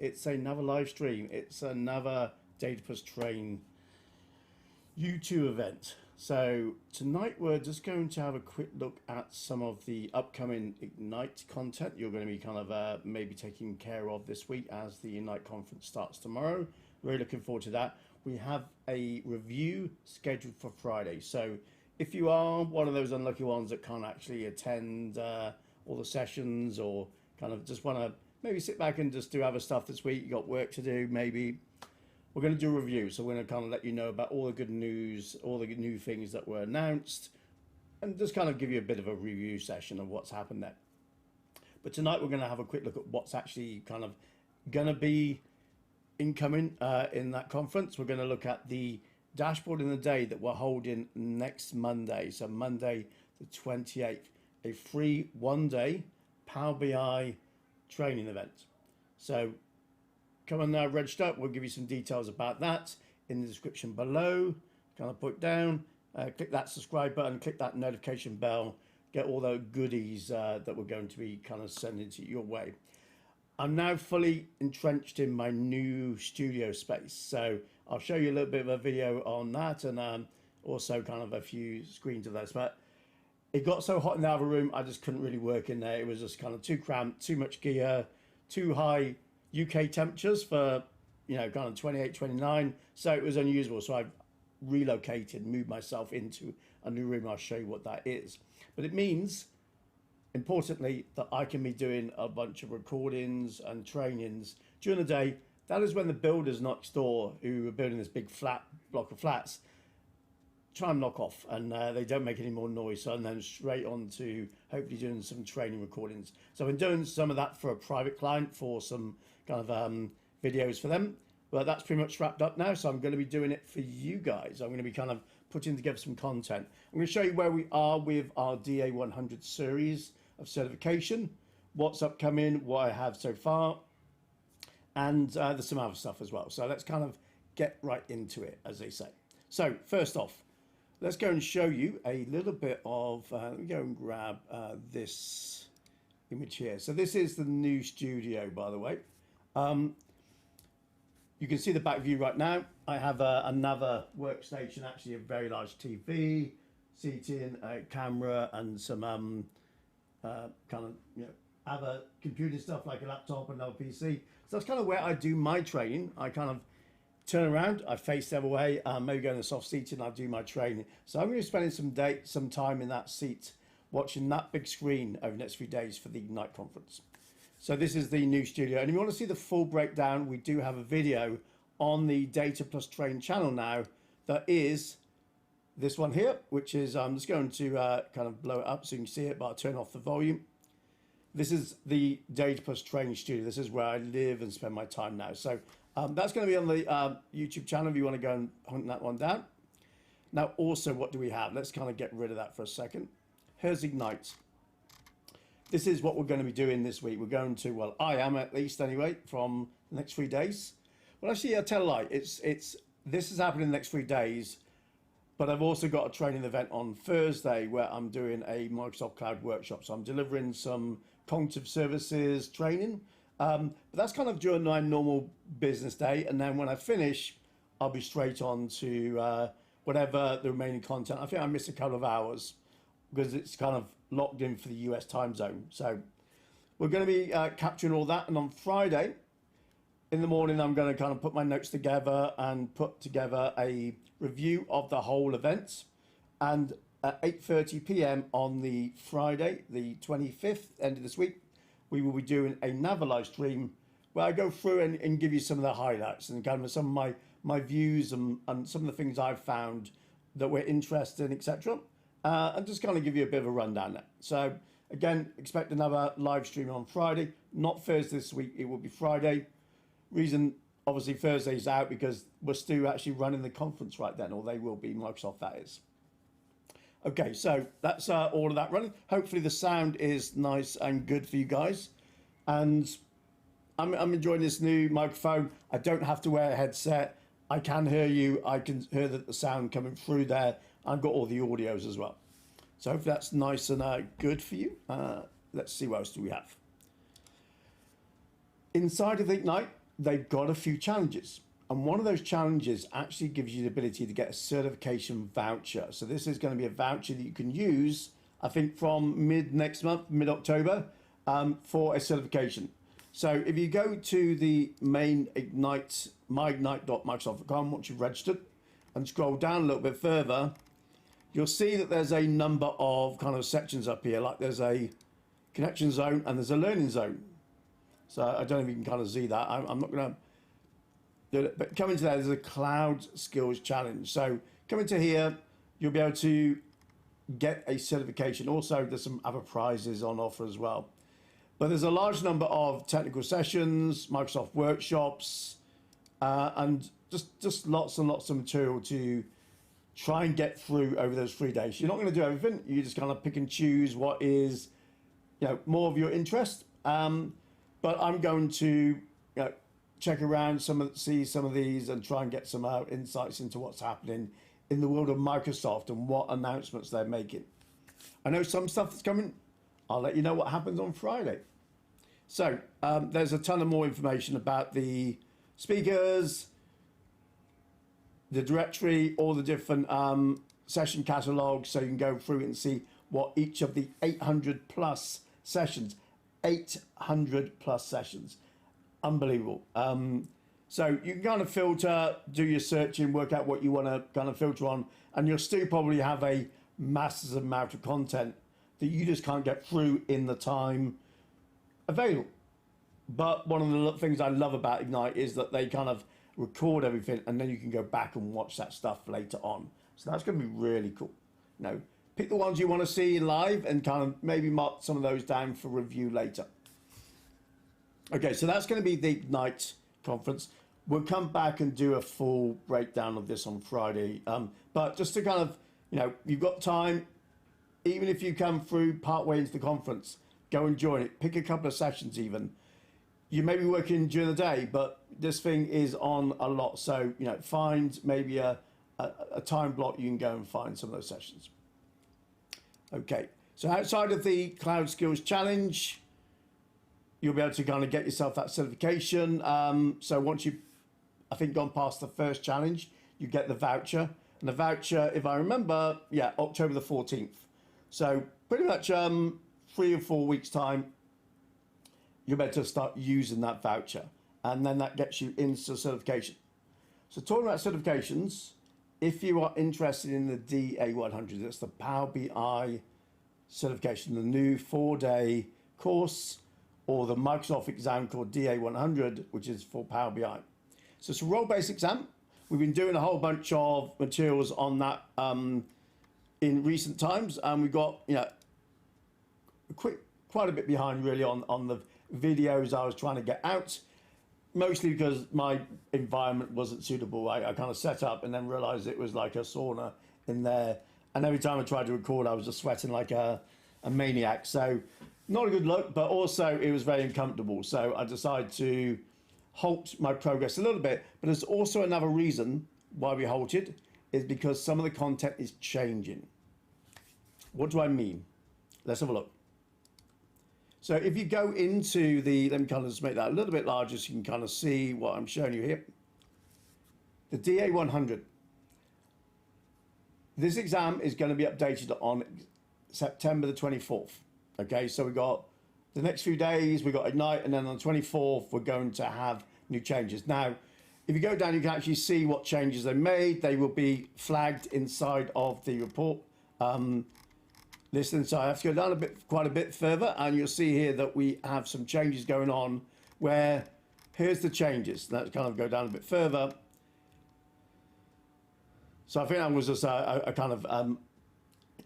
It's another live stream. It's another Data+Train YouTube event. So tonight we're just going to have a quick look at some of the upcoming Ignite content you're going to be kind of maybe taking care of this week as the Ignite conference starts tomorrow. Really looking forward to that. We have a review scheduled for Friday. So if you are one of those unlucky ones that can't actually attend all the sessions, or kind of just want to maybe sit back and just do other stuff this week, you got work to do maybe, we're going to do a review. So we're going to kind of let you know about all the good news, all the new things that were announced, and just kind of give you a bit of a review session of what's happened there. But tonight we're going to have a quick look at what's actually kind of going to be incoming in that conference. We're going to look at the dashboard in the day that we're holding next Monday. So Monday the 28th, a free one-day Power BI training event. So come on now, register. We'll give you some details about that in the description below. Kind of put down, click that subscribe button, click that notification bell, get all the goodies that we're going to be kind of sending to your way. I'm now fully entrenched in my new studio space, so I'll show you a little bit of a video on that, and also kind of a few screens of this. But it got so hot in the other room, I just couldn't really work in there. It was just kind of too cramped, too much gear, too high UK temperatures for, you know, kind of 28, 29. So it was unusable. So I've relocated, moved myself into a new room. I'll show you what that is. But it means, importantly, that I can be doing a bunch of recordings and trainings during the day. That is when the builders next door, who are building this big flat block of flats, try and knock off, and they don't make any more noise. So, and then straight on to hopefully doing some training recordings. So I've been doing some of that for a private client for some kind of videos for them. But that's pretty much wrapped up now. So I'm going to be doing it for you guys. I'm going to be kind of putting together some content. I'm going to show you where we are with our DA100 series of certification, what's upcoming, what I have so far, and there's some other stuff as well. So let's kind of get right into it, as they say. So first off, let's go and show you a little bit of, let me go and grab this image here. So this is the new studio, by the way. You can see the back view right now. I have another workstation, actually a very large TV, seating, a camera, and some kind of, you know, other computing stuff like a laptop and another PC. So that's kind of where I do my training. I kind of turn around, I face the other way, maybe go in the soft seat and I do my training. So I'm going to be spending some time in that seat watching that big screen over the next few days for the Ignite conference. So this is the new studio. And if you want to see the full breakdown, we do have a video on the Data+Train channel now that is this one here, which is, I'm just going to kind of blow it up so you can see it, but I'll turn off the volume. This is the Data+Train studio. This is where I live and spend my time now. So that's going to be on the YouTube channel if you want to go and hunt that one down. Now, also, what do we have? Let's kind of get rid of that for a second. Here's Ignite. This is what we're going to be doing this week. We're going to, well, I am at least anyway, from the next 3 days. Well, actually, I tell a lie. This is happening in the next 3 days. But I've also got a training event on Thursday where I'm doing a Microsoft Cloud workshop. So I'm delivering some cognitive services training. But that's kind of during my normal business day. And then when I finish, I'll be straight on to whatever the remaining content. I think I missed a couple of hours because it's kind of locked in for the US time zone. So we're going to be capturing all that. And on Friday in the morning, I'm going to kind of put my notes together and put together a review of the whole event. And at 8:30 p.m. on the Friday, the 25th, end of this week, we will be doing another live stream where I go through and give you some of the highlights and kind of some of my views and some of the things I've found that we're interested in, etc. And just kind of give you a bit of a rundown there. So again, expect another live stream on Friday, not Thursday this week, it will be Friday. Reason, obviously, Thursday's out because we're still actually running the conference right then, or they will be, Microsoft that is. Okay, so that's all of that running. Hopefully the sound is nice and good for you guys. And I'm enjoying this new microphone. I don't have to wear a headset. I can hear you. I can hear the sound coming through there. I've got all the audios as well. So hopefully that's nice and good for you. Let's see what else do we have. Inside of Ignite, they've got a few challenges. And one of those challenges actually gives you the ability to get a certification voucher. So this is going to be a voucher that you can use, I think, from next month, mid-October, for a certification. So if you go to the main Ignite, myignite.microsoft.com, once you've registered, and scroll down a little bit further, you'll see that there's a number of kind of sections up here, like there's a connection zone and there's a learning zone. So I don't know if you can kind of see that. I'm not going to do it, but coming to that, there's a cloud skills challenge. So coming to here, you'll be able to get a certification. Also, there's some other prizes on offer as well. But there's a large number of technical sessions, Microsoft workshops, and just lots and lots of material to try and get through over those 3 days. You're not going to do everything. You just kind of pick and choose what is, more of your interest. But I'm going to, check around see some of these and try and get some insights into what's happening in the world of Microsoft and what announcements they're making. I know some stuff that's coming. I'll let you know what happens on Friday. So there's a ton of more information about the speakers, the directory, all the different session catalogs, so you can go through it and see what each of the 800 plus sessions, 800 plus sessions, unbelievable. So you can kind of filter, do your searching, work out what you want to kind of filter on, and you'll still probably have a massive amount of content that you just can't get through in the time available. But one of the things I love about Ignite is that they kind of record everything and then you can go back and watch that stuff later on. So that's going to be really cool. Pick the ones you want to see live and kind of maybe mark some of those down for review later. Okay, so that's going to be the Ignite conference. We'll come back and do a full breakdown of this on Friday. But just to kind of, you've got time, even if you come through partway into the conference, go and join it. Pick a couple of sessions even. You may be working during the day, but this thing is on a lot. So, find maybe a time block you can go and find some of those sessions. Okay, so outside of the Cloud Skills Challenge, you'll be able to kind of get yourself that certification. So once you've, I think, gone past the first challenge, you get the voucher. And the voucher, if I remember, October the 14th. So pretty much 3 or 4 weeks' time, you'll be able to start using that voucher. And then that gets you into certification. So talking about certifications, if you are interested in the DA100, that's the Power BI certification, the new 4-day course, or the Microsoft exam called DA100, which is for Power BI. So it's a role-based exam. We've been doing a whole bunch of materials on that in recent times, and we've got quite a bit behind really on the videos I was trying to get out, mostly because my environment wasn't suitable. I kind of set up and then realized it was like a sauna in there, and every time I tried to record I was just sweating like a maniac. So not a good look, but also it was very uncomfortable. So I decided to halt my progress a little bit. But there's also another reason why we halted, is because some of the content is changing. What do I mean? Let's have a look. So if you go into the, let me kind of just make that a little bit larger so you can kind of see what I'm showing you here. The DA100. This exam is going to be updated on September the 24th. Okay, so we've got the next few days, we've got Ignite, and then on the 24th, we're going to have new changes. Now, if you go down, you can actually see what changes they made. They will be flagged inside of the report. Listen, so I have to go down quite a bit further, and you'll see here that we have some changes going on where, here's the changes. Let's kind of go down a bit further. So I think that was just a kind of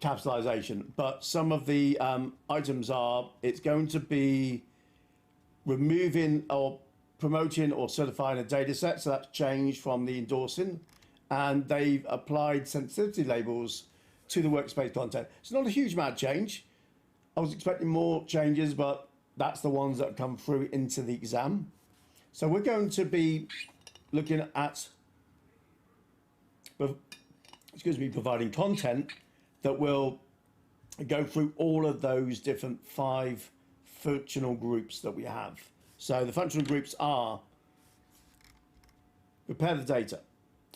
capitalization, but some of the items are, it's going to be removing or promoting or certifying a data set. So that's changed from the endorsing, and they've applied sensitivity labels to the workspace content. It's not a huge amount of change. I was expecting more changes, but that's the ones that come through into the exam. So we're going to be looking at, providing content that will go through all of those different 5 functional groups that we have. So the functional groups are prepare the data,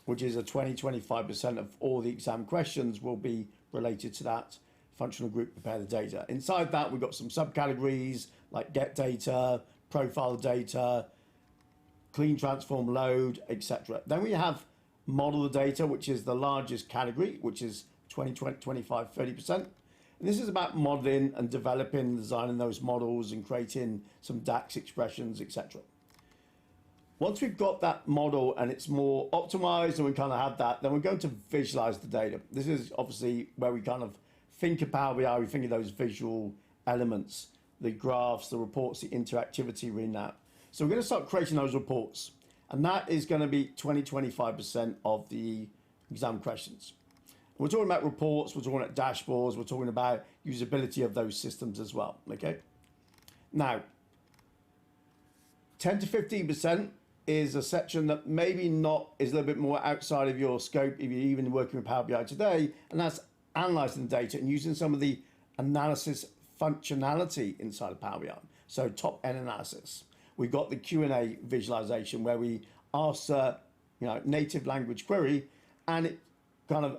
which is a 20-25% of all the exam questions will be related to that functional group, prepare the data. Inside that, we've got some subcategories like get data, profile data, clean, transform, load, etc. Then we have model the data, which is the largest category, which is 20, 25, 30%. And this is about modeling and developing, designing those models and creating some DAX expressions, etc. Once we've got that model and it's more optimized and we kind of have that, then we're going to visualize the data. This is obviously where we kind of think of Power BI, we think of those visual elements, the graphs, the reports, the interactivity we're in now. So we're going to start creating those reports. And that is going to be 20-25% of the exam questions. We're talking about reports, we're talking about dashboards, we're talking about usability of those systems as well, okay? Now, 10 to 15% is a section that maybe not is a little bit more outside of your scope if you're even working with Power BI today, and that's analyzing the data and using some of the analysis functionality inside of Power BI. So top-end analysis. We've got the Q&A visualization where we ask native language query, and it kind of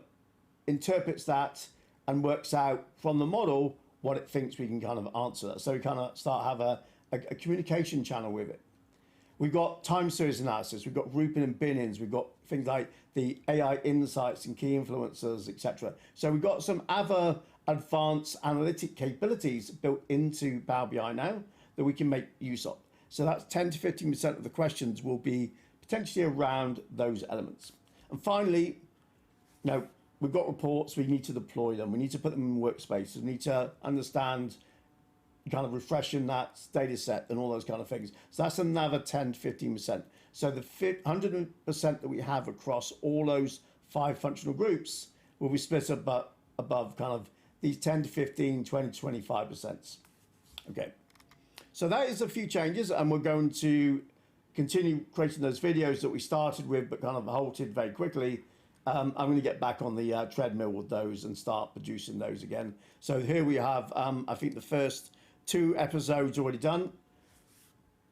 interprets that and works out from the model what it thinks we can kind of answer. So we kind of start have a communication channel with it. We've got time series analysis, we've got grouping and binnings, we've got things like the AI insights and key influencers, etc. So we've got some other advanced analytic capabilities built into Power BI now that we can make use of. So that's 10 to 15% of the questions will be potentially around those elements. And finally, we've got reports, we need to deploy them, we need to put them in workspaces, we need to understand kind of refreshing that data set and all those kind of things. So that's another 10 to 15%. So the 100% that we have across all those 5 functional groups will be split above kind of these 10 to 15, 20 to 25%. Okay. So that is a few changes, and we're going to continue creating those videos that we started with but kind of halted very quickly. I'm going to get back on the treadmill with those and start producing those again. So here we have, I think the first 2 episodes already done.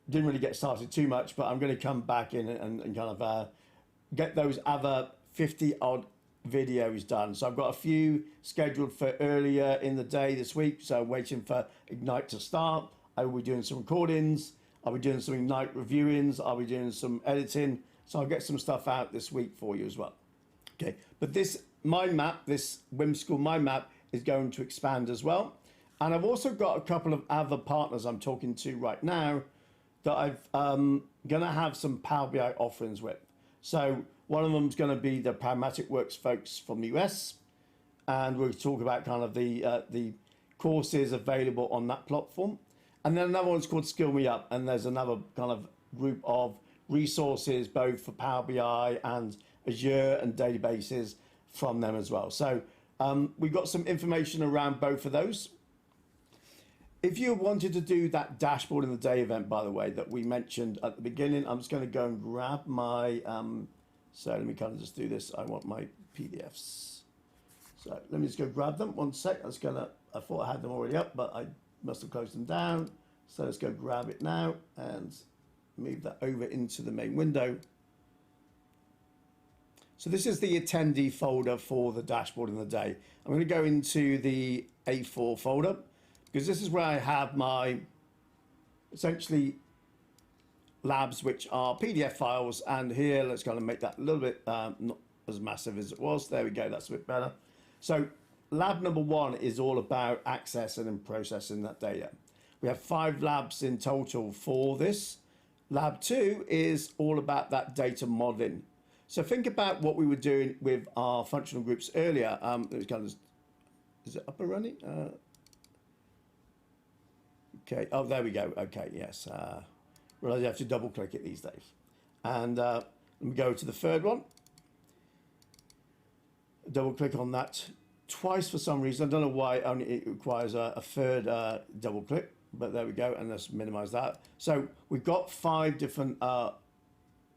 Didn't really get started too much, but I'm going to come back in and kind of get those other 50 odd videos done. So I've got a few scheduled for earlier in the day this week. So waiting for Ignite to start. I will be doing some recordings. I'll be doing some Ignite reviewings. I'll be doing some editing. So I'll get some stuff out this week for you as well. Okay, but this mind map, this whimsical mind map is going to expand as well. And I've also got a couple of other partners I'm talking to right now that I'm going to have some Power BI offerings with. So one of them is going to be the Pragmatic Works folks from the US. And we'll talk about kind of the courses available on that platform. And then another one's called Skill Me Up. And there's another kind of group of resources, both for Power BI and Azure and databases from them as well. So we've got some information around both of those. If you wanted to do that dashboard in the day event, by the way, that we mentioned at the beginning, I'm just going to go and grab my, so let me kind of just do this. I want my PDFs. So let me just go grab them. One sec. I thought I had them already up, but I must have closed them down. So let's go grab it now and move that over into the main window. So this is the attendee folder for the dashboard in the day. I'm going to go into the A4 folder, because this is where I have my, essentially, labs, which are PDF files. And here, let's kind of make that a little bit not as massive as it was. There we go, that's a bit better. So lab number 1 is all about accessing and processing that data. We have 5 labs in total for this. Lab 2 is all about that data modeling. So think about what we were doing with our functional groups earlier. It was kind of, is it up and running? Okay, oh, there we go. Okay, yes. Realize you have to double click it these days. And let me go to the third one. Double click on that twice for some reason. I don't know why only it requires a third double click, but there we go. And let's minimize that. So we've got 5 different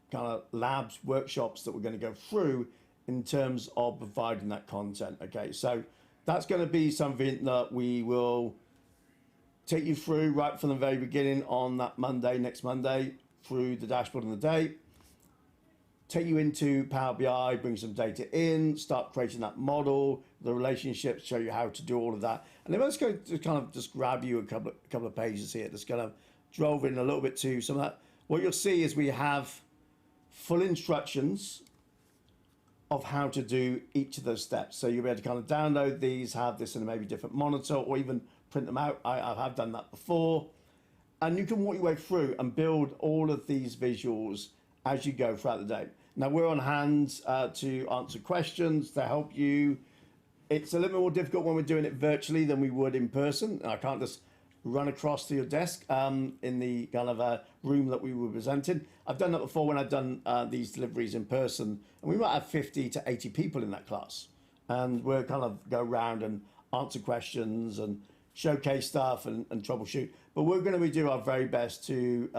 kind of labs, workshops that we're going to go through in terms of providing that content. Okay, so that's going to be something that we will take you through right from the very beginning on that Monday, next Monday, through the dashboard in the day. take you into Power BI, bring some data in, start creating that model, the relationships, show you how to do all of that. And then let's go to kind of just grab you a couple of pages here. Just kind of drove in a little bit to some of that. What you'll see is we have full instructions of how to do each of those steps. So you'll be able to kind of download these, have this in a maybe different monitor, or even print them out. I have done that before. And you can walk your way through and build all of these visuals as you go throughout the day. Now we're on hand to answer questions, to help you. It's a little bit more difficult when we're doing it virtually than we would in person. I can't just run across to your desk in the kind of room that we were presenting. I've done that before when I've done these deliveries in person, and we might have 50 to 80 people in that class. And we'll kind of go around and answer questions and showcase stuff and troubleshoot. But we're going to do our very best to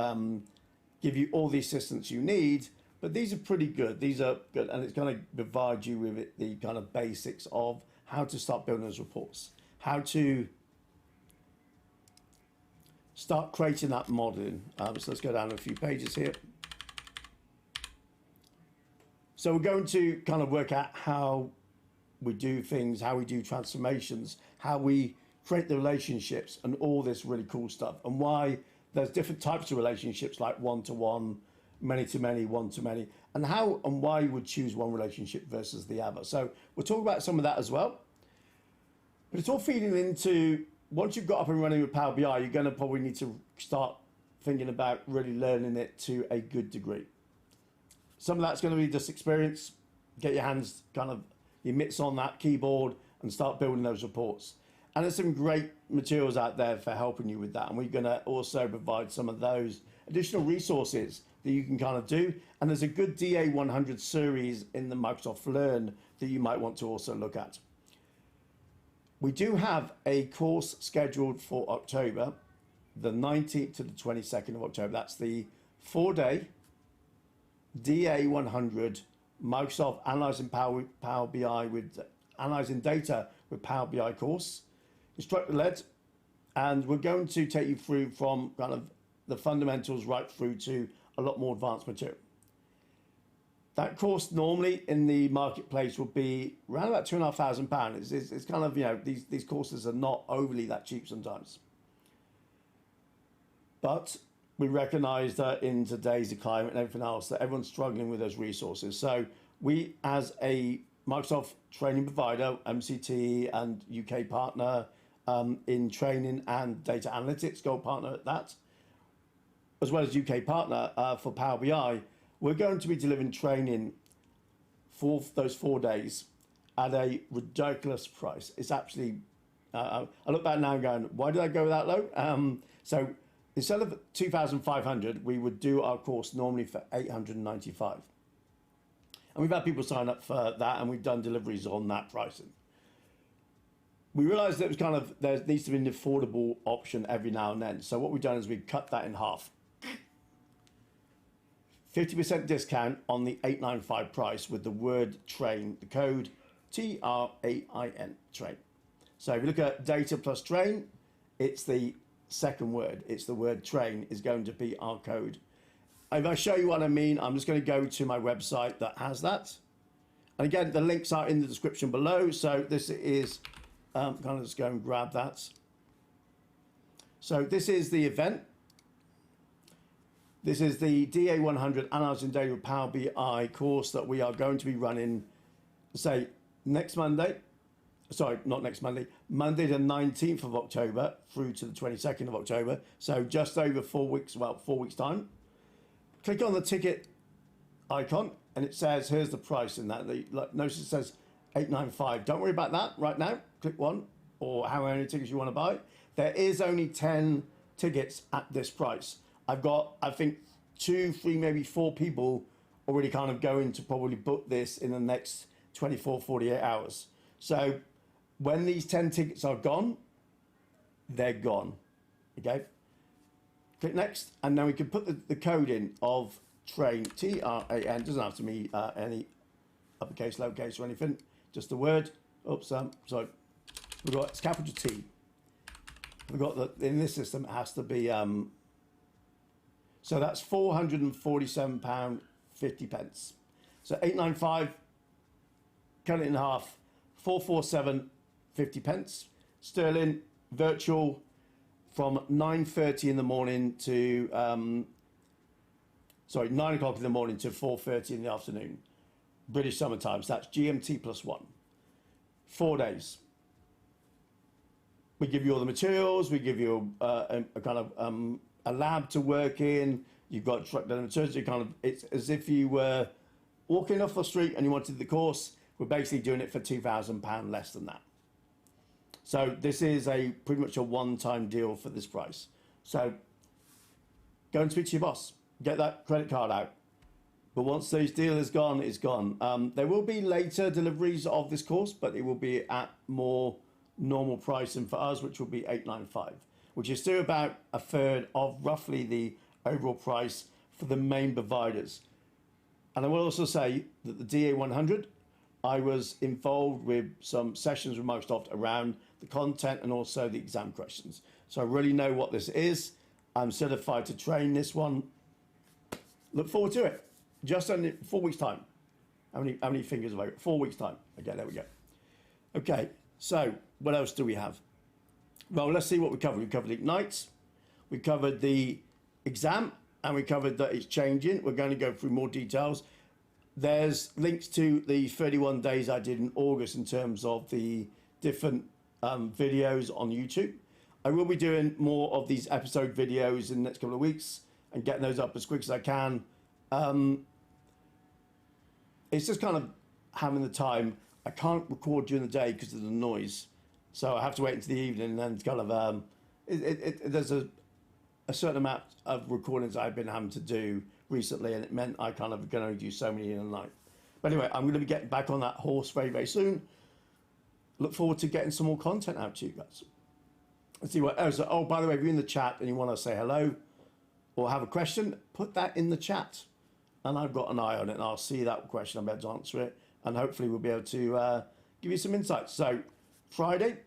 give you all the assistance you need. But these are pretty good. These are good, and it's going to provide you with the kind of basics of how to start building those reports, how to start creating that modeling. So let's go down a few pages here. So we're going to kind of work out how we do things, how we do transformations, how we create the relationships and all this really cool stuff, and why there's different types of relationships like one-to-one, many-to-many, one-to-many, and how and why you would choose one relationship versus the other. So we'll talk about some of that as well. But it's all feeding into, once you've got up and running with Power BI, you're going to probably need to start thinking about really learning it to a good degree. Some of that's going to be just experience, get your hands kind of, your mitts on that keyboard and start building those reports. And there's some great materials out there for helping you with that. And we're going to also provide some of those additional resources that you can kind of do. And there's a good DA 100 series in the Microsoft Learn that you might want to also look at. We do have a course scheduled for October, the 19th to the 22nd of October. That's the 4-day DA 100 Microsoft Analyzing Power BI with Analyzing Data with Power BI course, Instructor-led, and we're going to take you through from kind of the fundamentals right through to a lot more advanced material. That course normally in the marketplace will be around about £2,500. It's kind of, you know, these courses are not overly that cheap sometimes. But we recognise that in today's climate and everything else, that everyone's struggling with those resources. So we, as a Microsoft training provider, MCT and UK partner in training and data analytics, gold partner at that, as well as UK partner for Power BI, we're going to be delivering training for those 4 days at a ridiculous price. It's actually, I look back now and going, why did I go that low? So instead of 2,500, we would do our course normally for 895. And we've had people sign up for that, and we've done deliveries on that pricing. We realised that it was kind of, there needs to be an affordable option every now and then. So what we've done is we've cut that in half. 50% discount on the 895 price with the word train, the code TRAIN, train. So if you look at Data+Train, it's the second word. It's the word train is going to be our code. If I show you what I mean, I'm just going to go to my website that has that. And again, the links are in the description below. So this is, kind of just go and grab that. So this is the event. This is the DA 100 Analyzing Data with Power BI course that we are going to be running, say, next Monday. Sorry, not next Monday. Monday the 19th of October through to the 22nd of October. So just over 4 weeks, well, 4 weeks time. Click on the ticket icon and it says, here's the price in that. Notice it says 895. Don't worry about that right now. Click one, or how many tickets you want to buy. There is only 10 tickets at this price. I've got, I think, 2, 3, maybe 4 people already kind of going to probably book this in the next 24, 48 hours. So when these 10 tickets are gone, they're gone. Okay? Click next, and then we can put the code in of train, T-R-A-N. Doesn't have to be any uppercase, lowercase, or anything. Just the word. Oops, sorry. We've got, it's capital T. We've got that in this system, it has to be, so that's £447.50. So 895, cut it in half, 447.50 pence sterling, virtual from 9:30 in the morning to 9 o'clock in the morning to 4:30 in the afternoon, British summer time. So that's GMT +1. 4 days. We give you all the materials. We give you a kind of a lab to work in. You've got instructor materials. It's as if you were walking off the street and you wanted the course. We're basically doing it for £2,000 less than that. So this is pretty much a one-time deal for this price. So go and speak to your boss. Get that credit card out. But once this deal is gone, it's gone. There will be later deliveries of this course, but it will be at more normal pricing for us, which will be $895, which is still about a third of roughly the overall price for the main providers. And I will also say that the DA100, I was involved with some sessions with Microsoft around the content and also the exam questions. So I really know what this is. I'm certified to train this one. Look forward to it. Just in 4 weeks' time. How many fingers have I got? 4 weeks' time. Okay, there we go. Okay, so what else do we have? Well, let's see what we covered. We covered Ignite, we covered the exam, and we covered that it's changing. We're going to go through more details. There's links to the 31 days I did in August in terms of the different videos on YouTube. I will be doing more of these episode videos in the next couple of weeks and getting those up as quick as I can. It's just kind of having the time. I can't record during the day because of the noise, so I have to wait until the evening, and then it's kind of there's a certain amount of recordings I've been having to do recently, and it meant I kind of can only do so many in a night. But anyway, I'm going to be getting back on that horse very, very soon. Look forward to getting some more content out to you guys. Let's see what else. Oh, by the way, if you're in the chat and you want to say hello or have a question, put that in the chat, and I've got an eye on it, and I'll see that question. I'll be able to answer it, and hopefully we'll be able to give you some insights. So Friday,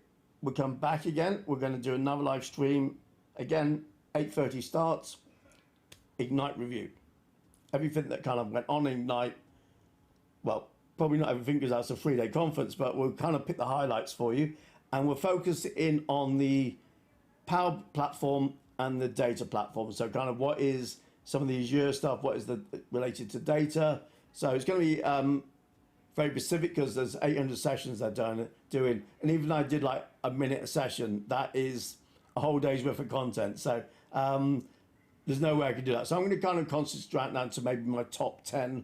we'll come back again. We're going to do another live stream. Again, 8:30 starts. Ignite review. Everything that kind of went on in Ignite. Well, probably not everything because that's a 3-day conference, but we'll kind of pick the highlights for you. And we'll focus in on the Power Platform and the data platform. So kind of what is some of the Azure stuff, what is related to data. So it's going to be very specific because there's 800 sessions they're doing. And even though I did like a minute a session, that is a whole day's worth of content. So there's no way I could do that. So I'm going to kind of concentrate now to maybe my top 10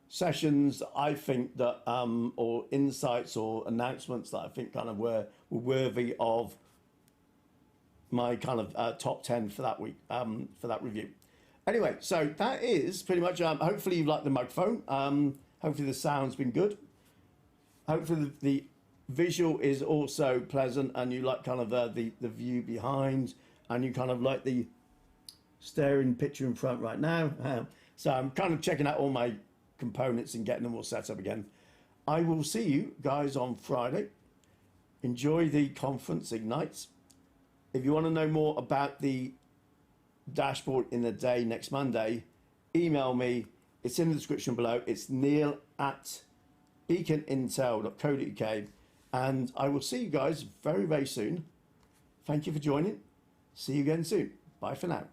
sessions I think that, or insights or announcements that I think kind of were worthy of my kind of top 10 for that week, for that review. Anyway, so that is pretty much, hopefully you like the microphone. Hopefully the sound's been good. Hopefully the visual is also pleasant and you like kind of the view behind, and you kind of like the staring picture in front right now. So I'm kind of checking out all my components and getting them all set up again. I will see you guys on Friday. Enjoy the conference Ignite. If you want to know more about the dashboard in the day next Monday, email me. It's in the description below. It's neil@beaconintel.co.uk, and I will see you guys very, very soon. Thank you for joining. See you again soon. Bye for now.